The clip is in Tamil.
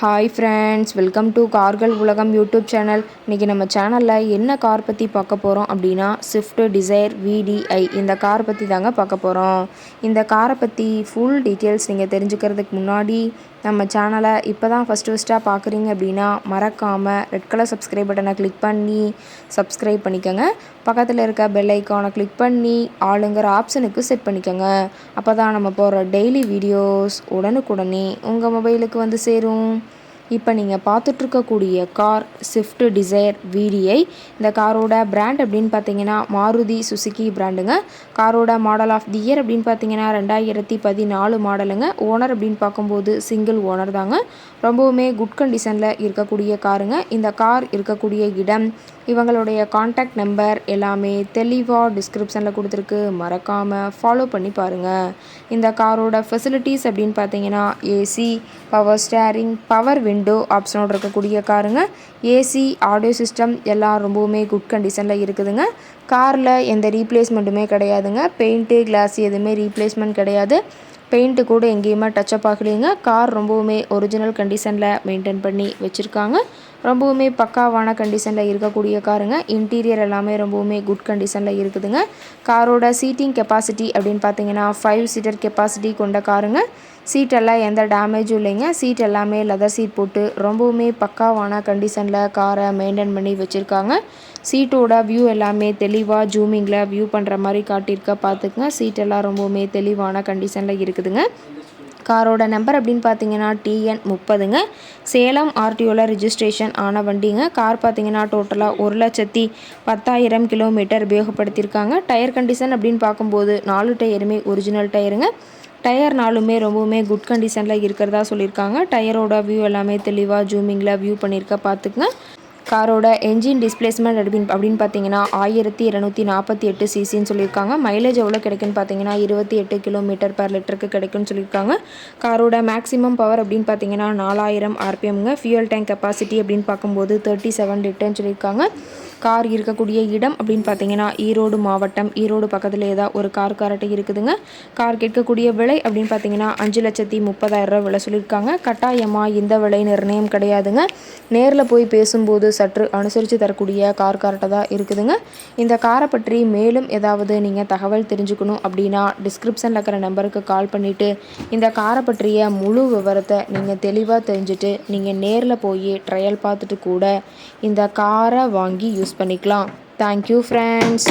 ஹாய் ஃப்ரெண்ட்ஸ், வெல்கம் டு கார்கள் உலகம் யூடியூப் சேனல். இன்றைக்கி நம்ம சேனலில் என்ன கார் பற்றி பார்க்க போகிறோம் அப்படின்னா ஸ்விஃப்ட் டிசைர் VDI இந்த கார் பற்றி தாங்க பார்க்க போகிறோம். இந்த காரை பற்றி ஃபுல் டீட்டெயில்ஸ் நீங்கள் தெரிஞ்சுக்கிறதுக்கு முன்னாடி நம்ம சேனலை இப்போ தான் ஃபஸ்ட்டாக பார்க்குறீங்க அப்படின்னா மறக்காமல் ரெட் கலர் சப்ஸ்கிரைப் பட்டனை கிளிக் பண்ணி சப்ஸ்கிரைப் பண்ணிக்கோங்க. பக்கத்தில் இருக்க பெல் ஐக்கானை கிளிக் பண்ணி ஆளுங்கிற ஆப்ஷனுக்கு செட் பண்ணிக்கோங்க. அப்போ தான் நம்ம போகிற டெய்லி வீடியோஸ் உடனுக்குடனே உங்கள் மொபைலுக்கு வந்து சேரும். இப்போ நீங்கள் பார்த்துட்ருக்கக்கூடிய கார் ஸ்விஃப்ட் டிசைர் VDI. இந்த காரோட பிராண்ட் அப்படின்னு பார்த்தீங்கன்னா மாருதி சுசுகி பிராண்டுங்க. காரோட மாடல் ஆஃப் தி இயர் அப்படின்னு பார்த்தீங்கன்னா 2014 மாடலுங்க. ஓனர் அப்படின்னு பார்க்கும்போது சிங்கிள் ஓனர் தாங்க. ரொம்பவுமே குட் கண்டிஷனில் இருக்கக்கூடிய காருங்க. இந்த கார் இருக்கக்கூடிய இடம், இவங்களுடைய காண்டாக்ட் நம்பர் எல்லாமே தெளிவாக டிஸ்கிரிப்ஷனில் கொடுத்துருக்கு. மறக்காமல் ஃபாலோ பண்ணி பாருங்கள். இந்த காரோட ஃபெசிலிட்டிஸ் அப்படின்னு பார்த்தீங்கன்னா AC, power steering, power window ஆப்ஷனோடு இருக்கக்கூடிய காருங்க. ஏசி, ஆடியோ சிஸ்டம் எல்லாம் ரொம்பவுமே குட் கண்டிஷனில் இருக்குதுங்க. காரில் எந்த ரீப்ளேஸ்மெண்ட்டுமே கிடையாதுங்க. பெயிண்ட்டு, கிளாஸ் எதுவுமே ரீப்ளேஸ்மெண்ட் கிடையாது. பெயிண்ட்டு கூட எங்கேயுமே டச்சப் ஆகலைங்க. கார் ரொம்பவுமே ஒரிஜினல் கண்டிஷனில் மெயின்டைன் பண்ணி வச்சுருக்காங்க. ரொம்பவுமே பக்காவான கண்டிஷனில் இருக்கக்கூடிய காருங்க. இன்டீரியர் எல்லாமே ரொம்பவுமே குட் கண்டிஷனில் இருக்குதுங்க. காரோட சீட்டிங் கெப்பாசிட்டி அப்படின்னு பார்த்தீங்கன்னா 5 சீட்டர் கெப்பாசிட்டி கொண்ட காருங்க. சீட்டெல்லாம் எந்த டேமேஜும் இல்லைங்க. சீட் எல்லாமே லெதர் சீட் போட்டு ரொம்பவுமே பக்காவான கண்டிஷனில் காரை மெயின்டைன் பண்ணி வச்சுருக்காங்க. சீட்டோட வியூ எல்லாமே தெளிவாக ஜூமிங்கில் வியூ பண்ணுற மாதிரி காட்டியிருக்க பார்த்துக்குங்க. சீட்டெல்லாம் ரொம்பவுமே தெளிவான கண்டிஷனில் இருக்குதுங்க. காரோட நம்பர் அப்படின்னு பார்த்தீங்கன்னா TN 30ங்க. சேலம் RTOவில் ரிஜிஸ்ட்ரேஷன் ஆன வண்டிங்க. கார் பார்த்தீங்கன்னா டோட்டலாக 1,10,000 கிலோமீட்டர் உபயோகப்படுத்தியிருக்காங்க. டயர் கண்டிஷன் அப்படின்னு பார்க்கும்போது 4 டயருமே ஒரிஜினல் டயருங்க. டயர் நாலுமே ரொம்பவுமே குட் கண்டிஷனில் இருக்கிறதா சொல்லியிருக்காங்க. டயரோட வியூ எல்லாமே தெளிவாக ஜூமிங்கில் வியூ பண்ணியிருக்க பார்த்துக்குங்க. காரோட என்ஜின் டிஸ்பிளேஸ்மெண்ட் அப்படின்னு பார்த்தீங்கன்னா 1248 சிசின்னு சொல்லியிருக்காங்க. மைலேஜ் எவ்வளோ கிடைக்குன்னு பார்த்தீங்கன்னா 28 கிலோமீட்டர் பர் லிட்டருக்கு கிடைக்குன்னு சொல்லியிருக்காங்க. காரோட மேக்ஸிமம் பவர் அப்படின்னு பார்த்தீங்கன்னா 4000 RPMங்க. ஃபியூயல் டேங்க் கெப்பாசிட்டி அப்படின்னு பார்க்கும்போது 37 லிட்டர்னு சொல்லியிருக்காங்க. கார் இருக்கக்கூடிய இடம் அப்படின்னு பார்த்தீங்கன்னா ஈரோடு மாவட்டம். ஈரோடு பக்கத்தில் ஏதாவது ஒரு கார் காரட்டை இருக்குதுங்க. கார் கேட்கக்கூடிய விலை அப்படின்னு பார்த்தீங்கன்னா 5,30,000 விலை சொல்லியிருக்காங்க. கட்டாயமாக இந்த விலை நிர்ணயம் கிடையாதுங்க. நேரில் போய் பேசும்போது சற்று அனுசரித்து தரக்கூடிய கார் காரட்டை தான் இருக்குதுங்க. இந்த காரை பற்றி மேலும் ஏதாவது நீங்கள் தகவல் தெரிஞ்சுக்கணும் அப்படின்னா டிஸ்கிரிப்ஷனில் இருக்கிற நம்பருக்கு கால் பண்ணிவிட்டு இந்த காரை பற்றிய முழு விவரத்தை நீங்கள் தெளிவாக தெரிஞ்சுட்டு நீங்கள் நேரில் போய் ட்ரையல் பார்த்துட்டு கூட இந்த காரை வாங்கி யூஸ் பண்ணிக்கலாம். Thank you friends.